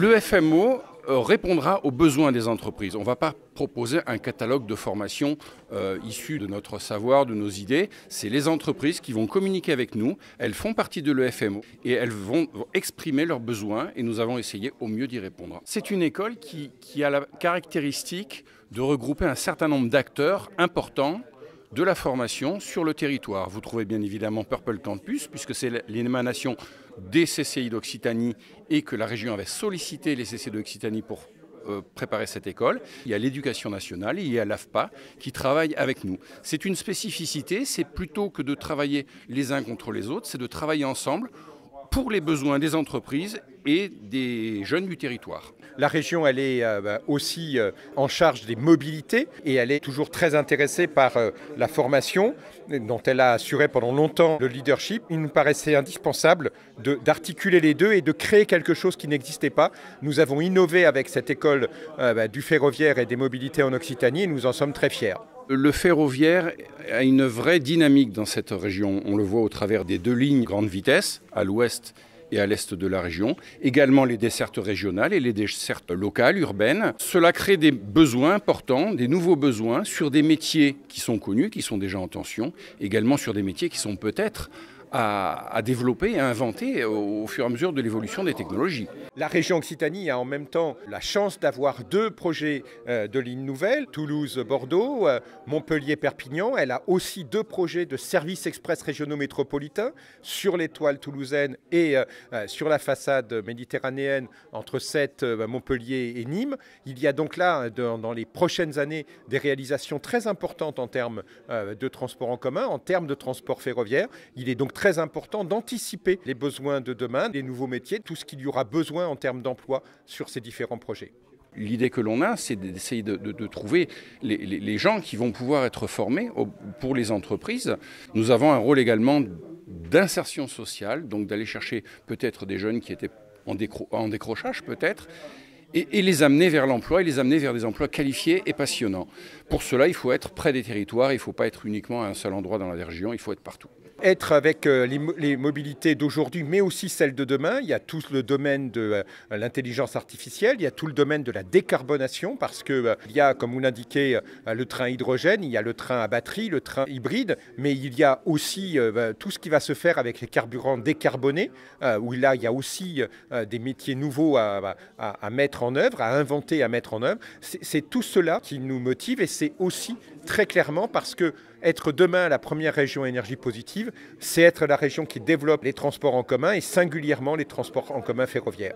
Le FMO répondra aux besoins des entreprises. On ne va pas proposer un catalogue de formation issu de notre savoir, de nos idées. C'est les entreprises qui vont communiquer avec nous. Elles font partie de l'EFMO et elles vont exprimer leurs besoins et nous avons essayé au mieux d'y répondre. C'est une école qui a la caractéristique de regrouper un certain nombre d'acteurs importants de la formation sur le territoire. Vous trouvez bien évidemment Purple Campus, puisque c'est l'émanation des CCI d'Occitanie et que la région avait sollicité les CCI d'Occitanie pour préparer cette école. Il y a l'éducation nationale, il y a l'AFPA qui travaillent avec nous. C'est une spécificité, c'est plutôt que de travailler les uns contre les autres, c'est de travailler ensemble pour les besoins des entreprises et des jeunes du territoire. La région, elle est aussi en charge des mobilités et elle est toujours très intéressée par la formation dont elle a assuré pendant longtemps le leadership. Il nous paraissait indispensable d'articuler les deux et de créer quelque chose qui n'existait pas. Nous avons innové avec cette école du ferroviaire et des mobilités en Occitanie et nous en sommes très fiers. Le ferroviaire a une vraie dynamique dans cette région. On le voit au travers des 2 lignes grande vitesse, à l'ouest et à l'est de la région. Également les dessertes régionales et les dessertes locales, urbaines. Cela crée des besoins importants, des nouveaux besoins sur des métiers qui sont connus, qui sont déjà en tension. Également sur des métiers qui sont peut-être à développer et à inventer au fur et à mesure de l'évolution des technologies. La région Occitanie a en même temps la chance d'avoir 2 projets de lignes nouvelles, Toulouse-Bordeaux, Montpellier-Perpignan. Elle a aussi 2 projets de services express régionaux métropolitains sur l'étoile toulousaine et sur la façade méditerranéenne entre Sète, Montpellier et Nîmes. Il y a donc là, dans les prochaines années, des réalisations très importantes en termes de transport en commun, en termes de transport ferroviaire. Il est donc très important d'anticiper les besoins de demain, les nouveaux métiers, tout ce qu'il y aura besoin en termes d'emploi sur ces différents projets. L'idée que l'on a, c'est d'essayer de trouver les gens qui vont pouvoir être formés pour les entreprises. Nous avons un rôle également d'insertion sociale, donc d'aller chercher peut-être des jeunes qui étaient en décrochage peut-être, et les amener vers l'emploi, et les amener vers des emplois qualifiés et passionnants. Pour cela, il faut être près des territoires, il ne faut pas être uniquement à un seul endroit dans la région, il faut être partout. Être avec les mobilités d'aujourd'hui, mais aussi celles de demain. Il y a tout le domaine de l'intelligence artificielle, il y a tout le domaine de la décarbonation, parce qu'il y a, comme vous l'indiquez, le train hydrogène, il y a le train à batterie, le train hybride, mais il y a aussi tout ce qui va se faire avec les carburants décarbonés, où là, il y a aussi des métiers nouveaux à mettre en œuvre, à inventer, à mettre en œuvre. C'est tout cela qui nous motive et c'est aussi très clairement parce que être demain la première région énergie positive, c'est être la région qui développe les transports en commun et singulièrement les transports en commun ferroviaires.